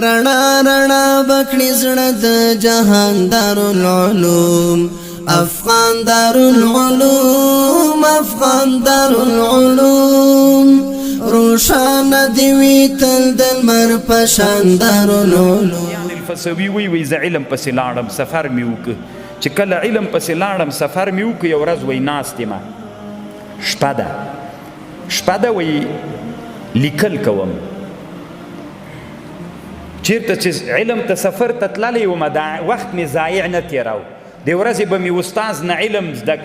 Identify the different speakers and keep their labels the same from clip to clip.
Speaker 1: رڼا رڼا بکړي زړه د جهان دارالعلوم افغان دارالعلوم افغان دارالعلوم روشانه دی وي تل د لمر په شان دارالعلوم.
Speaker 2: الفسوي وی زه علم پسې لاړم سفر مې وکړ چې کله علم پسې لاړم سفر مې وکړ یو ورځ وی ناست یم شپه ده وی لیکل کوم چیرته چې علم ته سفر ته تللی وم دا وخت مې ضایع نه تېراو د ورځې به مې استاز نه علم زده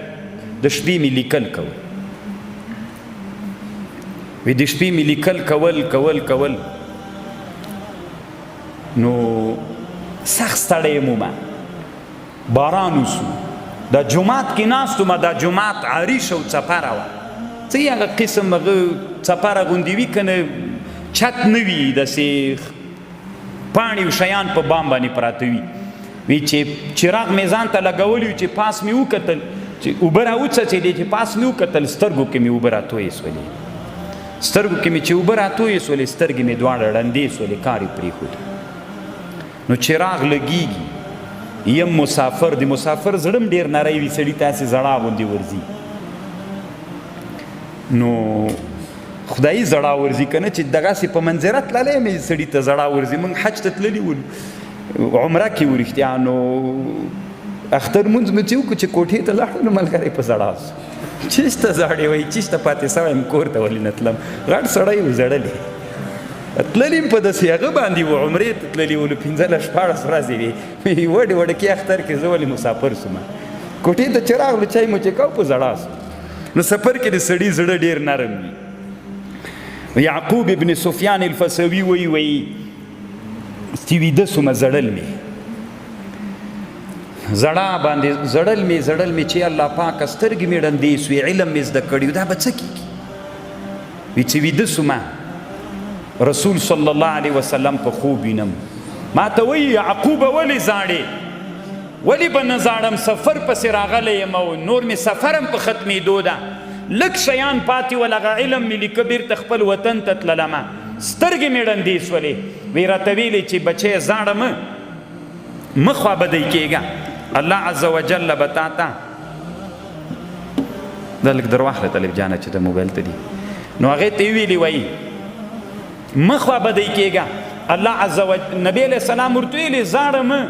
Speaker 2: د شپې مې لیکل کول وی د شپې مې لیکل کول نو سخت ستړی یم ما باران وسو دا جومات کې ناست وم دا جومات عریش او څپره وه څه یې هغه قسم هغه څپره غوندې وي که نه چت نه وي داسې پاڼې او شیان په بام باندې پراته وي وی چې چراغ مې ځان ته لګولی چې پاس مې وکتل چې اوبه راوڅڅېدې چې پاس مې وکتل سترګو کې مې اوبه راتویې سولې سترګو کې مې چې اوبه راتویې سولې سترګې مې دواړه ړندې سولې کار یې پرېښود نو چراغ لګېږي یم مسافر د مسافر زړه ډېر نری وي سړي ته هسې زړه غوندې ورځي نو خدایي زړه ورځي که نه چې دغسې په منظره تللی یم سړي ته زړه ورځي موږ حج ته تللي ولو عمره کې ورښتیا نو اختر مونځ مې چې وکړو چې کوټې ته لاړو نو ملګری په زړه سو چېسته زاړې وایي چېسته پاتې سوی یم کور ته ولې نه تلم غټ سړی و زړلی تللي په داسې هغه باندې و عمرې ته تللي ولو 15-16 ورځې وې وډې کې اختر کې زه ولې مسافر سوم کوټې ته چې راغلو چای مو چې کو په زړه سو نو سفر کې د سړي زړه ډېر نرم وي یعقوب ابن سفیان الفسوي وی چې ویده سومه زړل مې زړل مې چې الله پاکه سترګې مې ړندې سوې علم مې زده کړي دا به څه کېږي وی چې ویده سومه رسول صلی الله علیه وسلم په خوب وینم ما ته وایي یعقوبه ولې زاړې ولې به نه زاړم سفر پسې راغلی یم او نور مې سفر هم په ختمېدو ده لږ شیان پاتې ول هغه علم مې لیکه بیرته خپل وطن ته تللمه سترګې مې ړندې سولې وی راته ویلې چې بچی زاړه مه خوابدی کېږه الله عز وجل به تا ته دا لږ در واخله طالب جانه چې د موبایل ته دي نو هغې ته یې ویلې وایي مه خوابدی کېږه الله عز وجل نبی علیه السلام ورته ویلې زاړه مه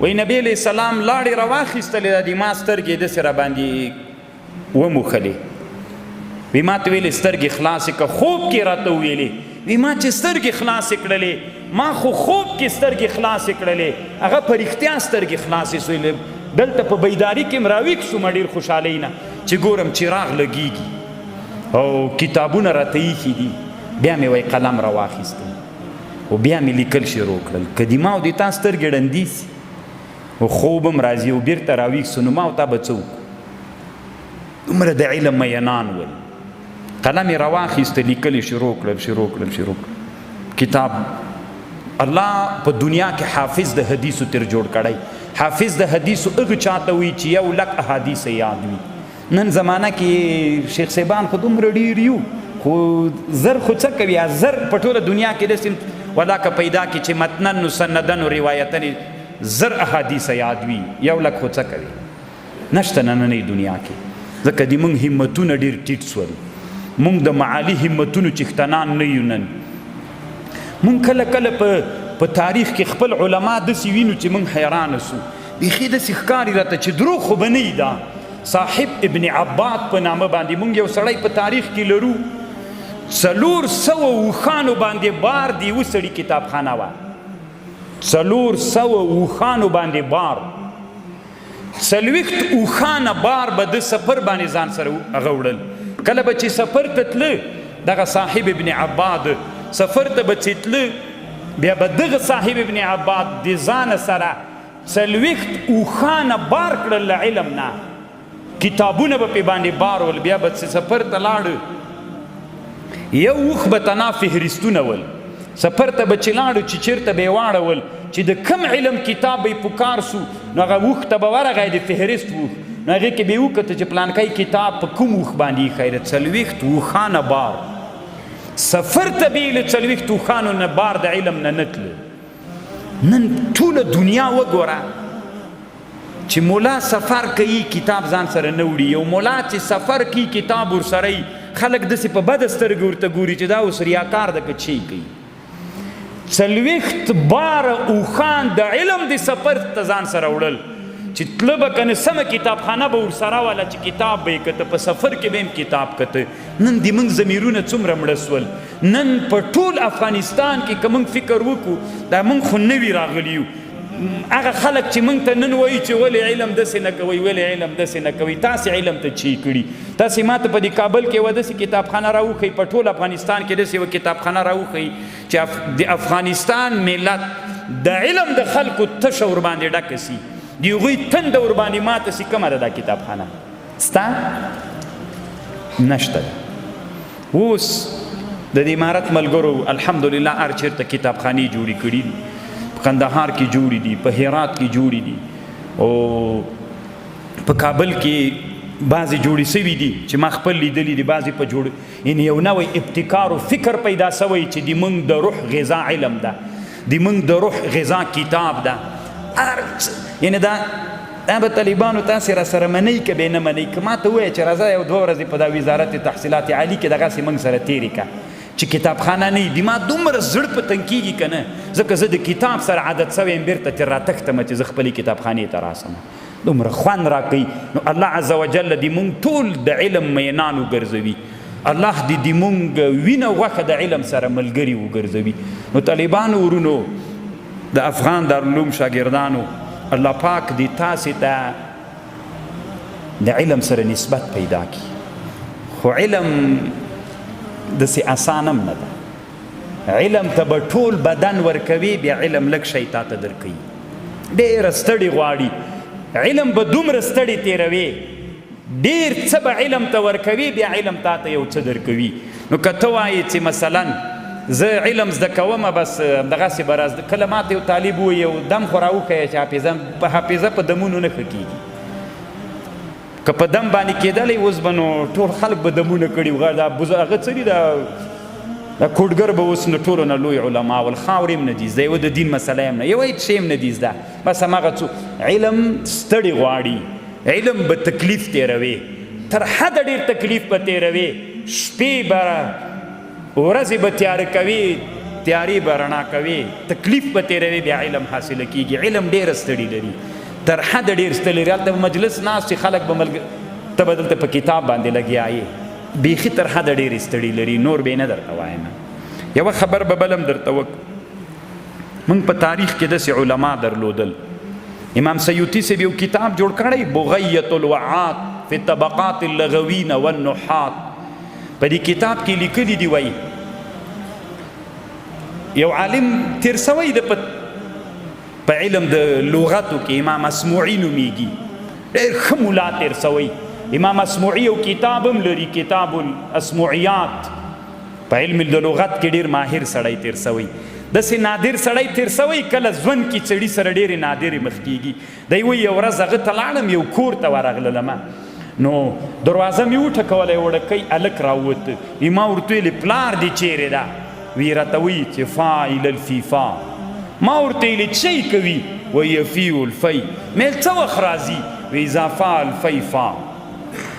Speaker 2: وی نبی علیه السلام لاړې راواخیستلې ده د ما سترګې داسې راباندې وموښلې وی ما ته ویلې سترګې خلاصې که خوب کې راته وویلې وی ما چې سترګې خلاصې کړلې ما خو خوب کې سترګې خلاصې کړلې هغه په رښتیا سترګې خلاصې سوې دلته په بیداري کې م راویښ شوم ډېر خوشحالۍ نه چې ګورم چراغ لګېږي او کتابونه راته ایښي دي بیا مې وی قلم راواخیستم او بیا مې لیکل شروع کړل که د ما او د تا سترګې ړندې سي او خوب هم راځي او بېرته راویښ سو نو ما او تا به څه وکړو دومره د علم مینان ول قلم یې راواخیسته لیکل یې شروع کړل کتاب الله په دنیا کې حافظ د حدیثو تر جوړ کړی حافظ د حدیثو هغه چاته وي چې 100,000 احادیث یاد وي نن زمانه کې شیخ صاحبان خو دومره ډېر یو خو زر خو څه کوي زر په ټوله دنیا کې داسې ولا که پیدا کړي چې متنن و سندن و روایتن زر احادیث یاد وي 100,000 خو څه کوي نشته نننۍ دنیا کې ځکه د موږ همتونه ډېر ټیټ سول موږ د معالي همتونو چښتنان نه یو نن موږ کله په تاریخ کې خپل علما داسې وینو چې موږ حیرانه سو بیخي داسې ښکاري راته چې دروغ خو به نه دا صاحب ابن عباد په نامه باندې موږ یو سړی په تاریخ کې لرو 400 اوښانو باندې بار د یوه سړي کتابخانه وه 400 اوښانو باندې بار 40 اوښانه بار به د سفر باندې ځان سره هغه وړل کله به چې سفر ته تله دغه صاحب ابن عباد سفر ته به چې تله بیا به دغه صاحب ابن عباد د ځانه سره 40 اوښانه بار کړل له علم نه کتابونه به پې باندې بار ول بیا به چې سفر ته لاړه یو اوښ به تنا فهرستونه ول سفر ته به چې لاړو چې چېرته به یې واړول چې د کم علم کتاب به یې پکار سو نو هغه اوښ ته به ورغی د فهرست اوښ نو هغې کې به یې وکته چې پلانکی کتاب په کوم اوښ باندې ایښی دی 40 اوښانه بار سفر ته بیل 40 توخانو نه بار د علم نه نتلو. نن ټوله دنیا وګوره چې مولا سفر کوي کتاب ځان سره نه وړي. یو مولا چې سفر کوي کتاب ورسره وي، خلک داسې په بده سترګې ورته ګوري چې دا اوس ریاکار ده که چی کوي. 40 باره اوښان د علم د سفر ته ځان سره وړل چې تله به که نه سمه کتابخانه به ورسره وله چې کتاب به یې کته، په سفر کې به هم کتاب کته. نن د موږ ضمیرونه څومره مړه سول. نن په ټول افغانستان کې که موږ فکر وکړو دا موږ خو نوي راغلي یو. هغه خلک چې موږ ته نن وایي چې ولې علم داسې نه کوئ، ولې علم داسې نه کوئ، تاسې علم ته چی کړي؟ تاسې ما ته په دې کابل کې یوه داسې کتابخانه راوښئ، په ټول افغانستان کې داسې یوه کتابخانه راوښئ چې د افغانستان ملت د علم د خلکو تشه ورباندې ډکه سي، د هغوی تنده ورباندې ماته سي. کومه ده دا کتابخانه؟ ستا نشته ده. اوس د دې امارت ملګرو الحمدلله هر چېرته کتابخانې جوړې کړي دي. په کندهار کې جوړې دي، په هرات کې جوړې دي، او په کابل کې بعضې جوړې سوي دي چې ما خپل لیدلي دي. بعضې په جوړ یعنې یو نوی ابتکار و فکر پیدا سوی چې د موږ د روح غذا علم ده، د موږ د روح غذا کتاب ده. یعنې دا به طالبانو تاسې را سره منئ که به نه منئ. که ما ته ووایه چې راځه یو 2 ورځې په دا وزارت تحصیلات عالي کې دغسې موږ سره تېرې که چې کتابخانه نه وي، د ما دومره زړه په تنګ کېږي که نه، ځکه زه د کتاب سره عادت سوی یم بیرته ترې راتښتمه چې زه خپلې کتابخانې ته راسم. دومره خوند راکوي. نو الله عز وجل دې مونږ ټول د علم مینان وګرځوي. الله دې د مونږ وینه غوښه د علم سره ملګري وګرځوي. نو طالبانو ورونو، د افغان دارالعلوم شاګردانو، الله پاک دې تاسې ته د علم سره نسبت پیدا کړي. خو علم داسې اسان هم نه ده. علم ته به ټول بدن ورکوي، بیا علم لږ شی تا ته درکوي. ډېره ستړې غواړي، علم به دومره ستړې تېروي، ډېر څه به علم ته ورکوي، بیا علم تا ته یو څه درکوي. نو که ته وایې چې مثلا زه علم زده کومه بس دغسې به راز کله ما ته یو طالب ووایي یو دم خو راوښیه چې حافظه په دمونو نه ښه کېږي. که په دم باندې کېدلی اوس به نو ټول خلک به دمونه کړي وو. هغه څه دي دا کوډګر به اوس نو ټولو نه لوی علما ول، خاورې هم نه دي زده، یوه د دین مسله هم نه، یوه هېڅ شی هم نه دي زده. بس هماغه څو علم ستړی غواړي، علم به تکلیف تېروي، تر حده ډېر تکلیف به تېروي. شپې به ورځې به تیاره کوي، تیارې به رڼا کوي، تکلیف به تېروي، بیا علم حاصله کېږي. علم ډېره ستړي لري، تر حده ډېر ستړي لري. هلته به مجلس ناست چې خلک به ته به دلته په کتاب باندې لګیا یې، بیخي تر حده ډېرې ستړي لري. نور به یې نه درته وایم. یوه خبر به بل هم درته موږ په تاریخ کې داسې علما درلودل. امام سیوطي صاحب یو کتاب جوړ کړی، بغیة الوعات فی طبقات اللغوین والنحات. په دې کتاب کې لیکلي دي، وایي یو عالم تیر سوی د په علم د لغتو کې، امام اسموعي نومیږي، ډېر ښه ملا تیر سوی. امام اسموعي یو کتاب هم لري، کتاب الاسموعیات. په علم د لغت کې ډېر ماهر سړی تیر سوی. داسې نادر سړی تیر سوی، کله ژوند کې سړي سره ډېرې نادرې مخ کېږي. دی وایي یو ورځ هغه ته لاړم، یو کور ته ورغللم، نو دروازه مې وټکوله، وړکۍ هلک راووته. ما ورته ویلې پلار دې چیرې ده؟ وی راته وایي چې فاعل الفیفا. ما ورته ویلې څه کوي؟ وایي یفیو الفی. مې څه وخت راځي؟ وی اذا فعل الفی فا.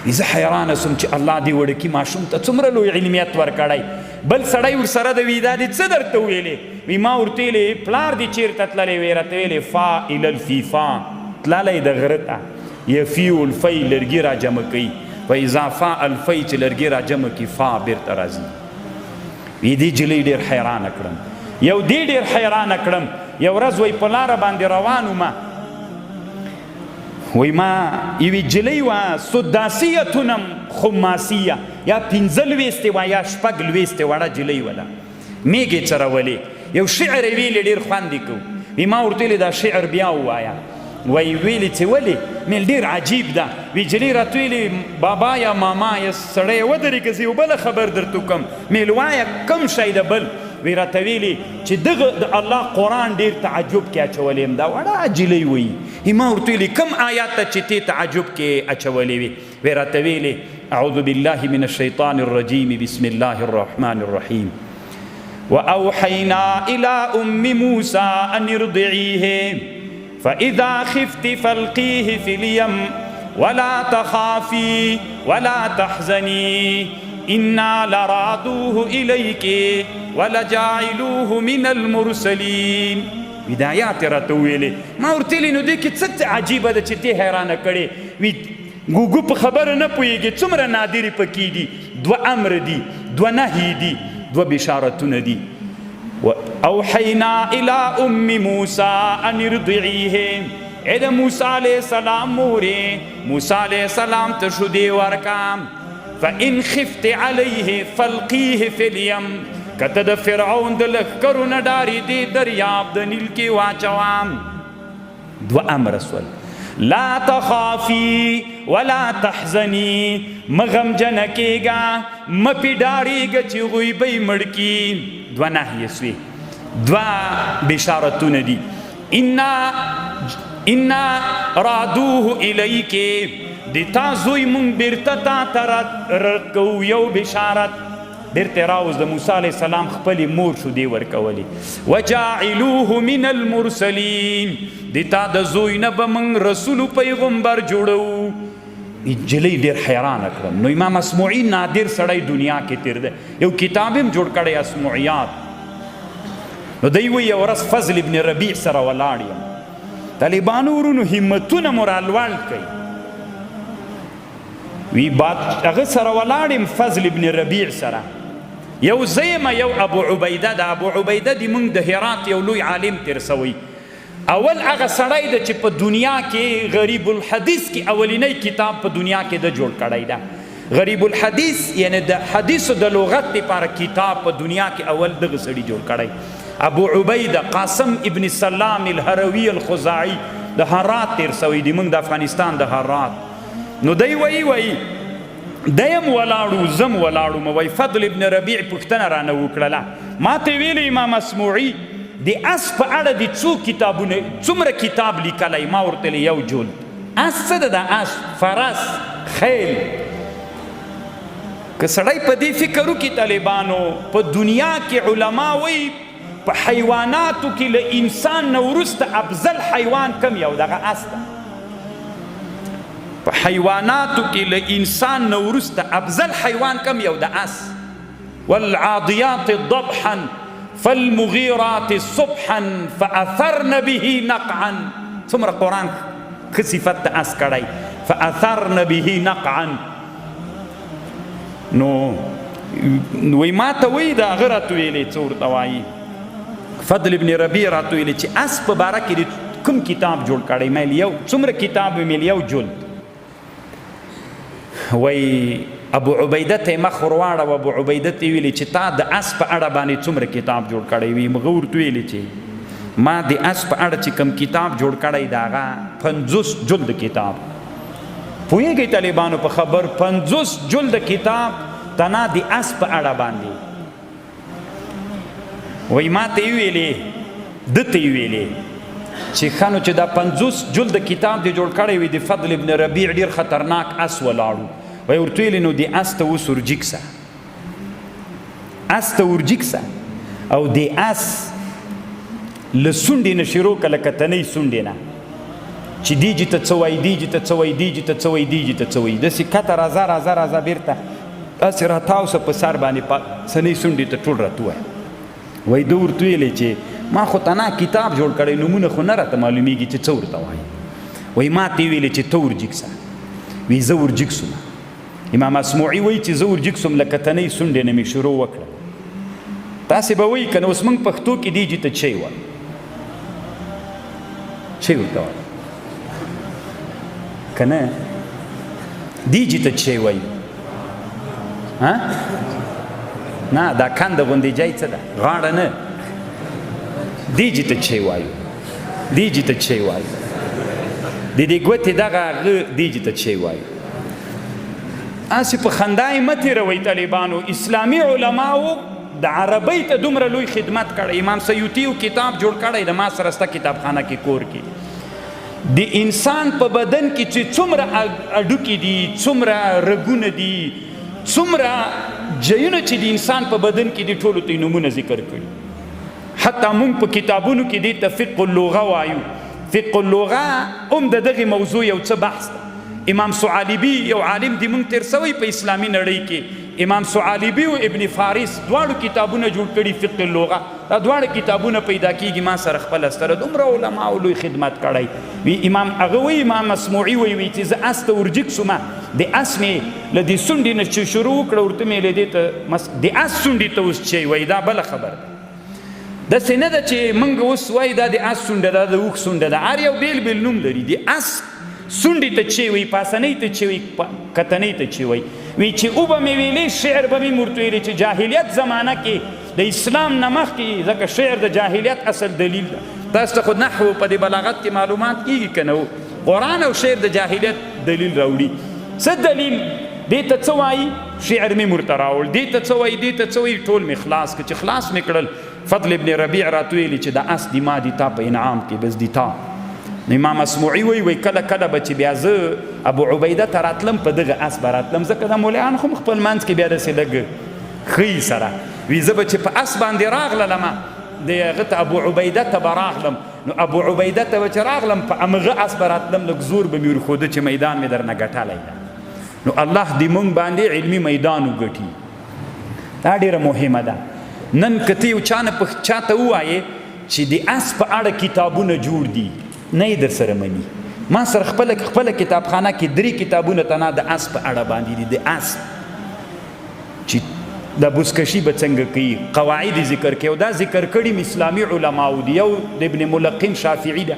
Speaker 2: زه حیرانه سوم چې الله دې وړکي ماشوم ته څومره لوی علمیت ورکړی. بل سړی ورسره د وی دا دې څه درته ویلې؟ وی ما ورته ویلې پلار دې چیرته تللی؟ وی راته ویلې فاعل الفیفا، تللی د غره ته. یفیو الفی لرګي را جمع کوي، و اذا فا الفی چې لرګي را جمع کوي فا بیرته راځي. وی دې جلۍ ډېر حیرانه کړم. یو دې ډېر حیرانه کړم. یو ورځ وی په لاره باندې روان وم، وی ما یوې جلۍ وه سداسیتونم خماسیه، یا 15 لویستې وه یا 6 لویستې وړه جلۍ وله، میږې څرولې. یو شعر یې ویلې ډېر خوند یې کو. وی ما ورته ویلې دا شعر بیا ووایه. وی ویلې چې ولې؟ مې ډېر عجیب ده. وی جلۍ راته ویلې بابا یا ماما یا سړی ودرېږه زه یو بله خبر درته وکړم. مې وایه کوم شی ده بل؟ وی راته ویلې چې دغه د الله قرآن ډېر تعجب کې اچولی یم. دا وړه جلۍ وایي. ما ورته ویلې کوم آیات ته چې ته تعجب کې اچولی وي؟ وی راته ویلې اعوذ بالله من الشیطان الرجیم بسم الله الرحمن الرحیم وأوحينا إلى أم موسى أن ارضعيه فإذا خفت فالقيه في اليم ولا تخافي ولا تحزني إنا لرادوه إليك ولجاعلوه من المرسلين. بدايات راتويلي ما ورتلي نو دې کې څه عجیبه ده چې ته حیرانه کړې وي ګوګو په خبره نه پوهېږي څومره نادرې پکې دي دوه امر دي دوه نهي دي دوه بشارتونه دي. اوحینا الى ام موسی ان ارضعیه اے د موسی علیہ السلام مورې موسی علیہ السلام ته شیدې ورکړه فان خفت علیه فالقیه فی الیم کته د فرعون د لښکرو نه ډارې دې دریاب د نیل کې واچوم دوه امر سول لا تخافي ولا تحزني مغم جنکیگا مپی ڈاریگا چی غیبی مڑکی دو نحیه سوی دو بشارتون دی انا رادوه الیکی دی تا زوی من بیرتا تا ترکو یو بشارت بیرته راوز د موسی علیہ السلام خپلی مور شو دی ورکولی وجاعلوه من المرسلین دیتا د زوی نه به من رسول پیغمبر جوړو جلی ډیر حیران کړم. نو امام اسمعی نادر سړی دنیا کې تیر دی یو کتاب هم جوړ کړی اسمعیات. نو دی وی یو ورځ فضل ابن ربیع سره ولاړ یم طالبانو ورونو همتونه مو رالوړ کوي وی هغه سره ولاړ یم فضل ابن ربیع سره یو زیمه یو ابو عبیده د ابو عبیده دی موږ د هرات یو لوی عالم تیر سوی اول هغه سړی ده چې په دنیا کې غریب الحدیث کې اولینی کتاب په دنیا کې د جوړ کړی ده غریب الحدیث یعنی د حدیثو د لغت لپاره کتاب په دنیا کې اول دغه سړي جوړ کړی ابو عبیده قاسم ابن سلام الهروی الخزاعی د هرات تیر سوی دی موږ د افغانستان د هرات. نو دی وی دیم ولاړو زم ولاړو مو وی فضل ابن ربیع پوښتنه رانه وکړله ما ته ویلی امام اسمعی د اس په اړه د څو کتابونه څومره کتاب لیکلی ما ورته ویلي یو جلد. اس څه ده د اس فرس خیل که سړی په دې فکر وکړي طالبانو په دنیا کې علما وی په حیواناتو کې له انسان نه وروسته افضل حیوان کم یو دغه اس ده په حیواناتو کې له انسان نه وروسته افضل حیوان کم یو د اس والعادیات ضبحا فالمغیرات صبحا فاثرن به نقعا څومره قرآن ښه صفت د اس کړی فاثرن به نقعا. نو وی ما ته وی د هغه راته ویلې څه ورته وایي فضل ابن ربیع راته ویلې چې اس په باره کې کوم کتاب جوړ کړی مې یو څومره کتاب مې یو جلد وی ابو عبیده ته مخ ورواړه و ابو عبیده ته ویلي چې تا د اس په اړه باندې څومره کتاب جوړ کړی وي مغه ورته ویلي چې ما د اس په اړه چې کوم کتاب جوړ کړی د هغه 50 جلد کتاب پوهېږئ طالبانو په خبر 50 جلد کتاب تنا د اس په اړه باندې وی ما ته یې ویلې ده ته یې ویلې چې ښه نو چې دا 50 جلد کتاب دی جوړ کړی وي د فضل ابن ربیع ډېر خطرناک اس ولاړو وی ورته ویلې نو د اس ته اوس ورجیک سه اس ته ورجیک سه او د اس له سونډې نه شروع کړه لکه تنۍ سونډې نه چې دیجې ته څه وایي دیجې ته څه وایي دیجې ته څه وایي دیجې ته څه وایي داسې کته راځه راځه راځه بېرته داسې راتاوسه په سر باندې سنۍ سونډې ته ټول راته ووایه وایي ده ورته ویلې چې ما خو تنا کتاب جوړ کړی نومونه خو نه راته معلومیږي چې څه ورته وایي وایي ما ته یې ویلې چې ته ورجیک سه وی زه ورجیک سوم امام اسمعی وایي چې زه ورجیک سوم لکه تنۍ سونډې نه مې شروع وکړه تاسې به وایي که نه اوس موږ پښتو کې دیجې ته چی وایي چی ورته وایي که نه دیجې ته چی وایي نه دا کنده غوندې جای څه ده غاړه نه دیجې ته چی وایو دیجې ته چی وایو د دې ګوتې دغه هغه دیجې ته چی وایو هسې په خندا یې مه تېروئ طالبانو اسلامي علماو د عربۍ ته دومره لوی خدمت کړی امام سیوطي کتاب جوړ کړی د ما سره سته کتابخانه کې کور کې د انسان په بدن کې چې څومره اډوکې دي، څومره رګونه دي، څومره جیونه چې د انسان په بدن کې دي، ټولو ته نومونه ذکر کړي. حتی موږ په کتابونو کې دې ته فقه اللغه وایو. فقه اللغه هم د دغې موضوع یو څه بحث ده. امام ثعالبي یو عالم دی موږ تیر سوی په اسلامي نړۍ کې. امام ثعالبي او ابن فارس دواړو کتابونه جوړ کړي فقه اللغه. دا دواړه کتابونه پیدا کیږي ما سره خپل سره دومره علما او لوی خدمت کړی وی. امام هغه وی امام مسموعي وی چې زه اس ته ورجک سومه د اس مې له دې سونډې نه چې شروع کړه ورته مې له دې ته د اس سونډې ته اوس چې وی دا بله خبره داسې نه ده چې موږ اوس وایي دا د اس سونډه ده د اوښ سونډه ده. هر یو بیل بیل نوم لري. د اس سونډې ته چې وی، پاسنۍ ته چې وی، کتنۍ ته چې وی. وی چې او به مې ویلې شعر به مې ورته ویلې چې جاهلیت زمانه کې د اسلام نه مخکې، ځکه شعر د جاهلیت اصل دلیل ده. تاسو ته خو نحو په دې بلاغت کې معلومات کېږي که نه؟ قرآن او شعر د جاهلیت دلیل راوړي. څه دلیل؟ دې ته څه وایي؟ شعر مې ورته راوړ. دې ته څه وایي؟ دې ته څه وایي؟ ټول مې خلاص کړه. چې خلاص مې کړل فضل ابن ربیع راته ویلي چې د اس دی ما دی تا په انعام کې بس دی تا. امام مسموعي وی کله کله به چې بیا زه ابو عبیده ته راتلم په دغه اس به راتلم، ځکه د مولیان خو خپل منځ کې بیا داسې لږ ښیي سره وي. زه به چې په اس باندې راغللمه د هغه ته ابو عبیده ته به راغلم، نو ابو عبیده ته به چې راغلم په همغه اس به راتلم، لږ زور به مې ورښوده چې میدان مې درنه ګټلی ده. نو الله دې موږ باندې علمي میدان وګټي. دا ډېره مهمه ده. نن که ته یو چاته ووایې چې د اس په اړه کتابونه جوړ دي، نه یې در سره مني. ما سره خپله کتابخانه کې 3 کتابونه تنها د اس په اړه باندې دي. د اس چې د بزکشي به څنګه کوي، قواعد ذکر کوي، او دا ذکر کړي اسلامي علماو دي. یو د ابن ملقن شافعي ده،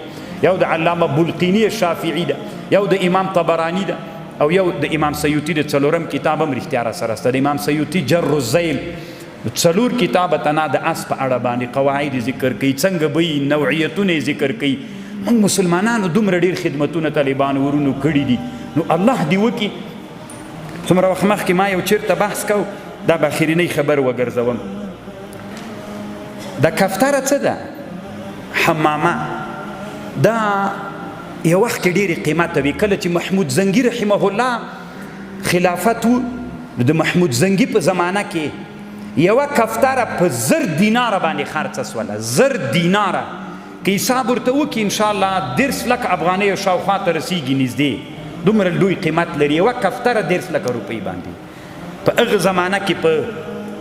Speaker 2: یو د علامه بلقینی شافعي ده، یو د امام طبرانی ده، او یو د امام سیوطي د څلورم کتاب هم رښتیا را سره سته. د امام سیوطي جر الذیل 4 کتاب تنها د اس په اړه باندې قواعد ذکر کوي، څنګه به یې نوعیتونه ذکر کوي. موږ مسلمانانو دومره ډېر خدمتونه طالبان ورونو کړي دي. نو الله دې وکړي. څومره وخت مخکې ما یو چېرته بحث کو، دا به اخرنۍ خبر وګرځوم. دا کفتره څه ده؟ حمامه. دا یو وخت کې ډېرې قیمته وي. کله چې محمود زنګي رحمه الله خلافت و، د محمود زنګي په زمانه کې یوه کفتره په 1000 دیناره باندې خرڅه سوله. 1000 دیناره که حساب ورته وکړي انشاءالله 10 لک افغانۍ او شاوخوا ته رسیږي نږدې. دومره لوی قیمت لري یوه کفتره 10 لکه روپۍ باندې. په هغه زمانه کې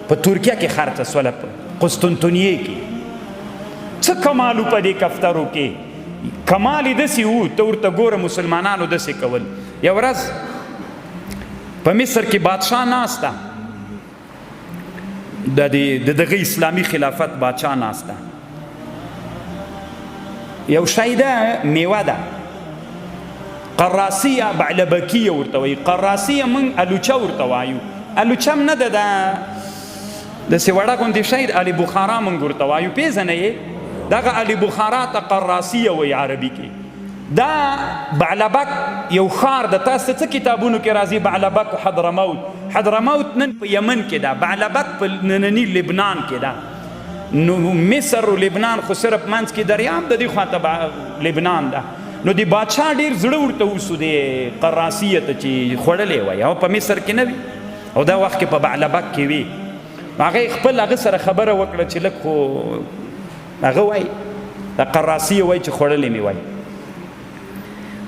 Speaker 2: په ترکیه کې خرڅه سوله، په قسطنطنیې کې. څه کمال و په دې کفترو کې؟ کمال یې داسې و، ته ورته ګوره مسلمانانو داسې کول. یو ورځ په مصر کې بادشاه ناسته، د دغه اسلامي خلافت بادشاه ناسته. یو شی ده، میوه ده، قراسیه بعلبکیه ورته وایي. قراسیه موږ الوچه ورته وایو. الوچه هم نه ده، داسې وړه غوندې شی د علي بخارا موږ ورته وایو. پېژنئ یې؟ دغه علي بخارا ته قراسیه وایي عربي کې. دا بعلبک یو ښار د تاسو څه کتابونو کې راځي؟ بعلبک حضرموت. حضرموت نن په یمن کې ده، بعلبک په ننني لبنان کې ده. نو مصر و لبنان خو صرف منځ کې دریاب د دې خواته لبنان ده. نو د بادشاه ډېر زړه ورته وسو د قراسیه ته چې خوړلی وای، او په مصر کې نه وي، او دا وخت کې په بعلبک کې وي. هغه خپل هغه سره خبره وکړه چې لږ خو هغه وای د قراسیه وای چې خوړلی مې وای.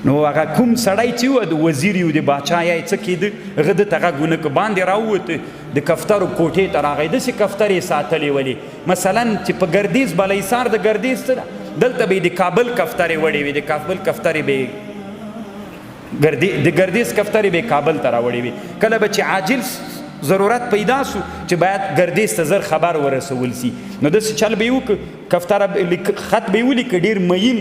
Speaker 2: نو هغه کوم سړی چې و د وزیر یو د باچا یا څه کېده، هغه دته غږ ونه کړ، باندې راووته د کفترو کوټې ته راغی. داسې کفترې ساتلې ولې، مثلا چې په ګردیز بالاحصار د ګردیز څه ده، دلته به یې د کابل کفترې وړې وي، د کابل کفترې به د ګردیز کفترې به کابل ته راوړې وي. کله به چې عاجل ضرورت پیدا سو چې باید ګردیز ته زر خبر ورسول سي، نو داسې چل به یې وکړ، کفتره خط به یې ولیکه، ډېر مین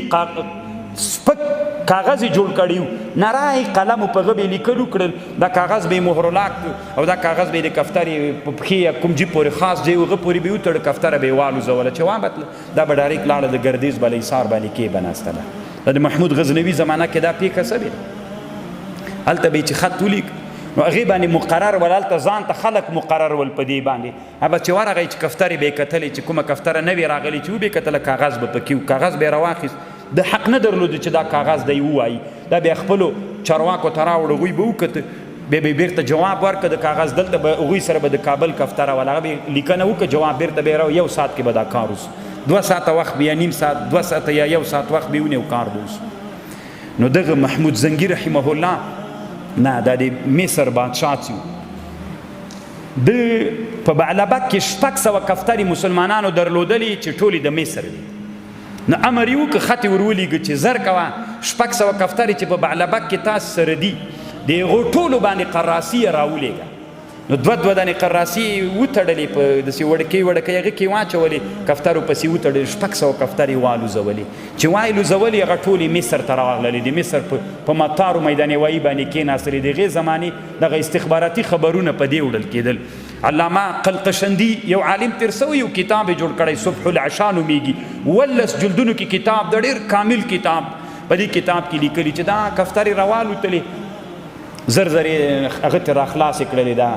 Speaker 2: سپک کاغذ یې جوړ کړی و، نری قلم په هغه به یې لیکلو کړل، دا کاغذ به یې مهرلاک او دا کاغذ به یې د کفترې په پښې یا کوم جیب پورې خاص ځای هغه پورې به یې وتړه، کفتره به یې والوزوله چې وابتله، دا به ډایرکټ لاړه د ګردیز بالاحصار باندې کې بناستله. دا د محمود غزنوي زمانه کې دا پیښه سوې ده. هلته به یې چې خط ولیک، نو هغې باندې مقرر ول، هلته ځان ته خلک مقرر ول په دې باندې. هغه چې ورغی چې کفترې به یې کتلې، چې کومه کفتره نوې راغلې چې وبې کتله، کاغذ به پکې و، کاغذ به یې راواخیست، د حق نه درلوده چې دا کاغذ دی ووایي. دا بیا خپلو چارواکو ته راوړه، هغوی به وکته، بیا به یې بېرته جواب ورکړه د کاغذ دلته به هغوی سره به د کابل کفتره وله، هغه به لیکنه وکړه، جواب بېرته به یې 1 ساعت کې به دا کار وسو، 2 ساعته وخت به یا نیم ساعت، 2 ساعته یا 1 ساعت وخت به ونیو، کار به وسو. نو دغه محمود زنګي رحمه الله نه دا د مصر بادشاه چې د په بعلبک کې 600 کفترې مسلمانانو درلودلې چې ټولې د مصر دي. نو امر یې وکړه خط یې ورولېږه چې زر کوه 600 کفترې چې په بعلبک کې تاسو سره دي د هغو ټولو باندې قراسي یې راولېږه. نو 2 دانې قراسي یې وتړلې په داسې وړکۍ هغې کې واچولې، کفترو پسې وتړلې، 600 کفترې والوزولې. چې والوزولې هغه ټولې مصر ته راغللې، د مصر په مطار و میدان وایي باندې کېناستلې. د هغې زمانې دغه استخباراتي خبرونه په دې وړل کېدل. علامه قلقشندي یو عالم تیر سوی یو کتاب یې جوړ کړی، صبح العشا نومیږي، 19 جلدونو کې کتاب، د ډېر کامل کتاب. په دې کتاب کې لیکلي چې دا کفترې راوالوتلې، زر زر یې هغه ته راخلاصې کړلې، دا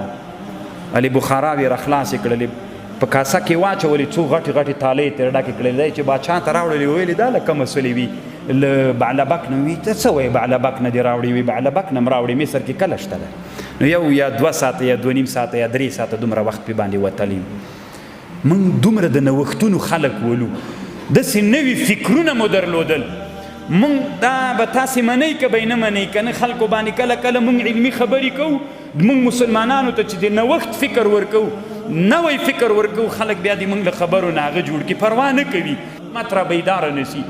Speaker 2: علي بخارا یې راخلاصې کړلې، په کاسه کې واچولې، څو غټې غټې تالې یې ترې ډکې کړلې. دی چې باچا ته راوړلې ویلې دا له کومه سولې وي، له بعلبک نه وي. ته څه وایې بعلبک نه دې راوړې وي؟ بعلبک نه م راوړې، مصر کې کله شته ده. نو 1 یا 2 ساعته یا 2 نیم ساعته یا 3 ساعته دومره وخت پې باندې وتلی. موږ دومره د نوښتونو خلک ولو، داسې نوي فکرونه مو درلودل. موږ دا به تاسې منئ که به یې نه منئ که نه، خلکو باندې کله کله موږ علمي خبرې کوو، موږ مسلمانانو ته چې د نوښت فکر ورکوو، نوی فکر ورکوو، خلک بیا د موږ له خبرو نه هغه جوړ کړي، پروا نه کوي، مت را بیداره نه سي.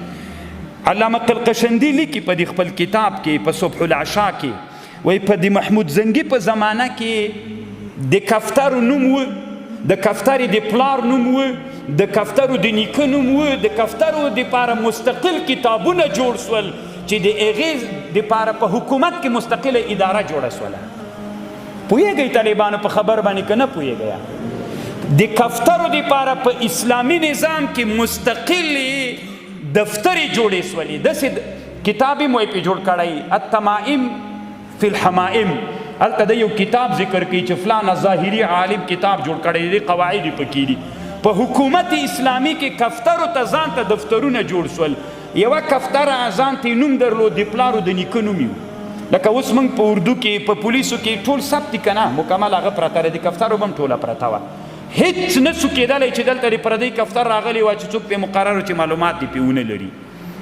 Speaker 2: علامه قلقشندي لیکي په دې خپل کتاب کې په صبح العشا کې، وایي په د محمود زنګي په زمانه کې د کفترو نوم و، د کفترې د پلار نوم و، د کفترو د نیکه نوم و، د کفترو دپاره مستقل کتابونه جوړ سول چې د هغې دپاره په حکومت کې مستقله اداره جوړه سوله. پوهېږئ طالبانو په خبر باندې که نه پوهېږئ؟ د کفترو دپاره په اسلامي نظام کې مستقلې دفترې جوړې سولې. داسې کتاب یې مو یې پې جوړ کړی، التمائم فی الحمائم. هلته د یو کتاب ذکر کوي چې فلانه ظاهري عالم کتاب جوړ کړی دی، قواعد یې پکې دي. په حکومت اسلامي کې کفترو ته ځان ته دفترونه جوړ سول. یوه کفتره ځان ته نوم درلود، د پلارو د نیکه نوم یو. لکه اوس موږ په اردو کې په پولیسو کې ټول ثبت دي که نه، مکمل هغه پرته ده، د کفترو به هم ټوله پرته وه. هیڅ نه سو کېدلی چې دلته د پردی کفتر راغلی وه چې څوک پې مقرر چې معلومات دې پې ونه لري.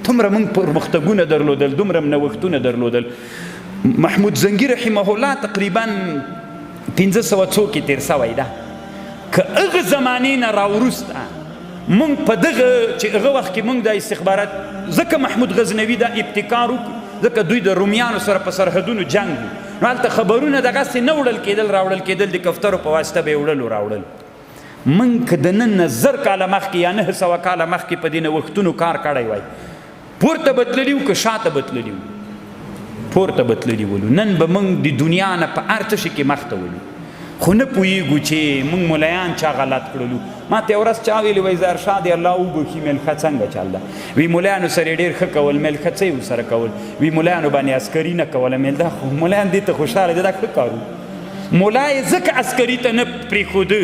Speaker 2: دومره موږ پرمختګونه درلودل، دومره نوښتونه درلودل. محمود زنګي رحمه الله تقریبا 1500 کې تیر سوی ده. که هغه زمانې نه راوروسته موږ په دغه چې هغه وخت کې موږ د استخبارات، ځکه محمود غزنوي دا ابتکار وکړو، ځکه دوی د رومیانو سره په سرحدونو جنګ و، نو هلته خبرونه دغسې نه وړل کېدل، راوړل کېدل د کفترو په واسطه به یې وړل راوړل. موږ که د نن نه 1000 کاله مخکې یا 900 کاله مخکې په دې نوښتونو کار کړی وای، پورته بتللي وو که شاته بتللي وو؟ پورته بتللي ولو. نن به موږ د دنیا نه په هر څه شي کې مخته ولو، خو نه پوهېږو چې موږ ملایان چا غلط کړلو. ما ته یو ورځ چا ویلي وایي ظاهرشاه دې الله وبخي ملخه څنګه چل ده؟ وی ملایانو سره یې ډېر ښه کول، ملخه څه یې ورسره کول؟ وی ملایانو باندې عسکري نه کوله. مل دا خو ملایان دې ته خوشحاله دي، دا ښه کار و. ملا یې ځکه عسکري ته نه پرېښوده،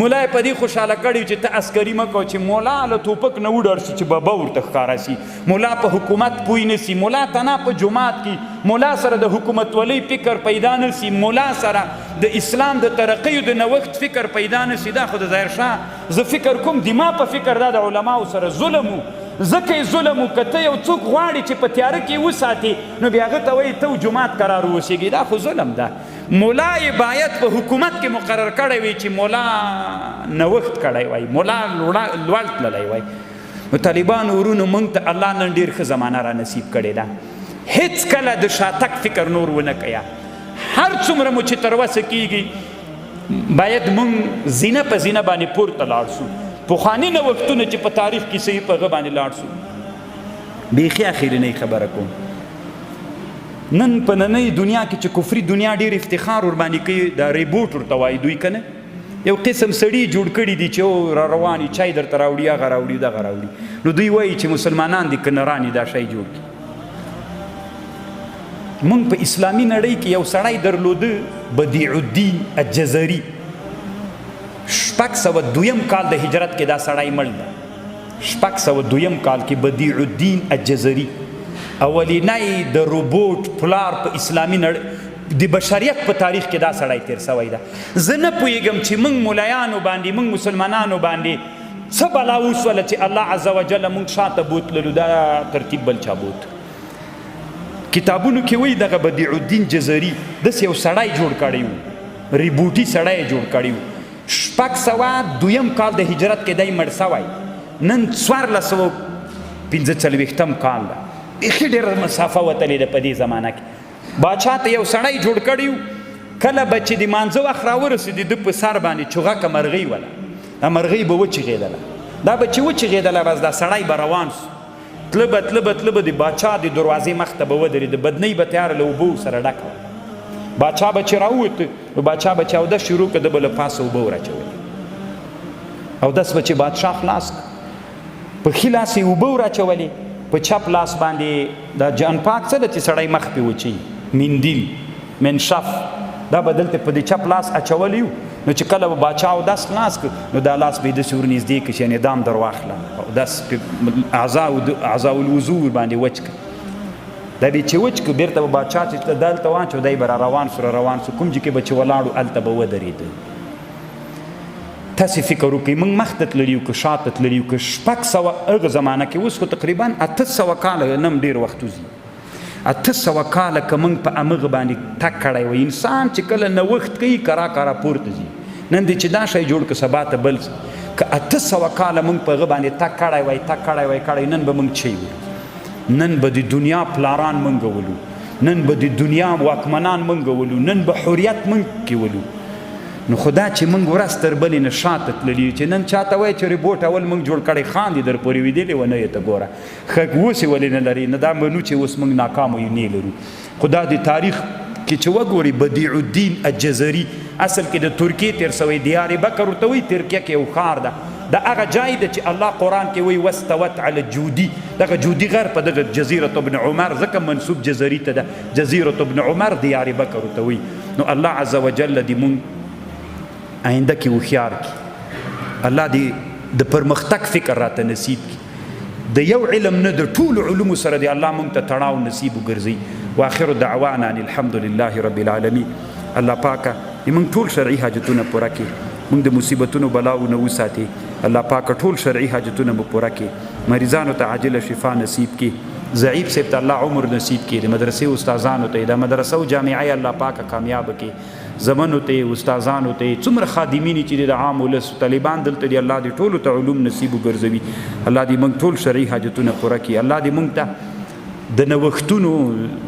Speaker 2: ملا یې په دې خوشحاله کړی چې ته عسکري مه کوه، چې ملا له توپک نه وډار شي چې بابا ورته ښکاره شي. ملا په حکومت پوی نه سي، ملا تنا په جومات کې ملا سره د حکومت ولی فکر پیدا نه سي، ملا سره د اسلام د ترقۍ د نوښت فکر پیدا نه سي. دا خو د ظاهرشاه زه فکر کوم دما په فکر دا د علماو سره ظلم و، ځکه یې ظلم و. که ته یو څوک غواړي چې په تیاره کې وساتې، نو بیا هغه ته وایي ته جومات قرار اوسېږي، دا خو ظلم ده. مولا یې باید په حکومت کې مقرر کړی وي چې مولا نوښت کړی وای، مولا لوړ تللی وای. نو طالبانو ورونو موږ ته الله نن ډېر ښه زمانه را نصیب کړې ده. هیڅ کله د شاتګ فکر نور ونه کوه. هر څومره مو چې تر وسه کېږي باید موږ زینه په زینه باندې پورته لاړ شو. پخواني نوښتونه چې په تاریخ کې صحیح په هغه باندې لاړ شو. بیخي اخرنۍ خبره کوم، نن په نننۍ دنیا کې چې کفري دنیا ډېر افتخار ورباندې کوي، دا ریبوټ ورته وایي دوی که نه، یو قسم سړي جوړ کړي دي چې را روان چای درته راوړي، هغه راوړي، دغه راوړي. نو دوی وایي چې مسلمانان دي که نران دا شی جوړ کړي. موږ په اسلامي نړۍ کې یو سړی درلوده، بدیع الدین الجزري، 602 کال د هجرت کې دا سړی مړ ده. 602 کال کې بدیع الدین الجزري اولینای د روبوټ پلار په اسلامي نړۍ د بشریت په تاریخ کې دا سړی تیر سوی ده. زه نه پوهېږم چې موږ ملایانو باندې موږ مسلمانانو باندې څه بلا وسوله چې الله عز وجل موږ شاته بوتللو. دا ترتیب بل چا بوت. کتابونو کې وایي دغه بدیع الدین جزري داسې یو سړی جوړ کړی و، ریبوټي سړی یې جوړ کړی و. 602 کال د هجرت کې دی مړ سوی. نن 1445 کال ده. بیخي ډېره مسافه وتلې ده په دې زمانه کې. باچا ته یو سړی جوړ کړی و، کله به چې د مانځه وخت راورسېد د په سر باندې چغکه مرغۍ وله، دا مرغۍ به وچغېدله. دا به چې وچغېدله بس دا سړی به روان سو. تله به تله به تله به د باچا د دروازې مخ ته به ودرېد، بدنۍ به تیاره له اوبو سره ډکه وه. باچا به چې راووت نو باچا به چې اودس شروع کړه، ده به له پاسه اوبه وراچولې. اودس به چې بادشاه خلاص کړه، په ښي لاس یې اوبه وراچولې، په چپ لاس باندې دا جان پاک څه ده چې سړی مخ پې وچوي، مندیل منشف، دا به دلته په دې چپ لاس اچولی و. نو چې کله به باچا اودس خلاص کړ نو دا لاس به یې داسې ورنږدې کړي چې یعنې دام در واخله، اودس پې اعضاء الوضو ورباندې وچ کړه. دا به چې وچ کړو بېرته به باچا چې دلته واچو دی به را روان سو کوم ځای کې به چې ولاړو هلته به ودرېده. تاسې فکر وکړئ موږ مخته تللي یو که شاته تللي یو که 600 هغه زمانه کې اوس خو تقریبا 800 کاله نه هم ډېر وخت وځي 800 کاله که موږ په همغه باندې تګ کړی وی. انسان چې کله نوښت کوي کرا کرا پورته ځي. نن دی چې دا شی جوړ که سبا ته بل که 800 کاله موږ په هغه باندې تګ کړی وی نن به موږ چی وو. نن به د دنیا پلاران موږ ولو، نن به د دنیا واکمنان موږ ولو، نن به حریت موږ کې ولو. نو خدا چې موږ ورځ تر بلې نه شاته تللي چې نن چاته وایي چې ریبوټ اول موږ جوړ کړی خاندي در پورې ویدلې و نه یې ته ګوره ښه اوس یې ولې نه لري. نه دا منو چې اوس موږ ناکام یو نه لرو. خدا د تاریخ کې چې وګوري بدیع الدین الجزري اصل کې د ترکیې تیر سوی دیار بکر ورته وایي. ترکیه کې یو ښار ده، دا هغه ځای ده چې الله قرآن کې وایي واستوت علی الجودي. دغه جودي غر په دغه جزیرة ابن عمر ځکه منسوب جزري ته ده، جزیرة ابن عمر دیار بکر ورته وایي. نو الله عز وجل دې مونږ آینده کې هوښیار کړي. الله دې د پرمختګ فکر راته نصیب کړي. د یو علم نه د ټولو علومو سره دې الله مونږ ته تړاو نصیب وګرځي. واخر دعوانا ان الحمد لله رب العالمین. الله پاکه دې مونږ ټول شرعي حاجتونه پوره کړي، مونږ د مصیبتونو بلاو نه وساتي. الله پاکه ټول شرعي حاجتونه مو پوره کړي، مریضانو ته عاجله شفا نصیب کړي، ضعیف صاحب ته الله عمر نصیب کړي، د مدرسې استادانو ته د مدرسه او جامعه الله پاکه کامیاب کړي، زمنو ته استادانو ته څومره خادمین چې د عام ولس طالبان دلته دی الله دې ټولو ته علوم نصیب وګرځوي. الله دې موږ ټول شرعي حاجتونه پوره کړي. الله دې موږ ته د نوښتونو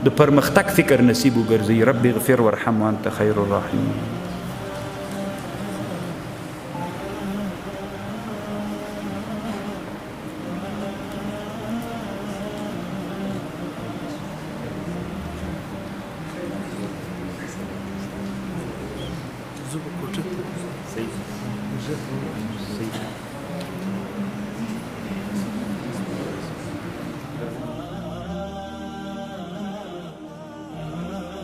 Speaker 2: د پرمختګ فکر نصیب وګرځوي. رب اغفر وارحم وانت خیر الراحمین.
Speaker 3: زه به کوټه ته
Speaker 2: صحیح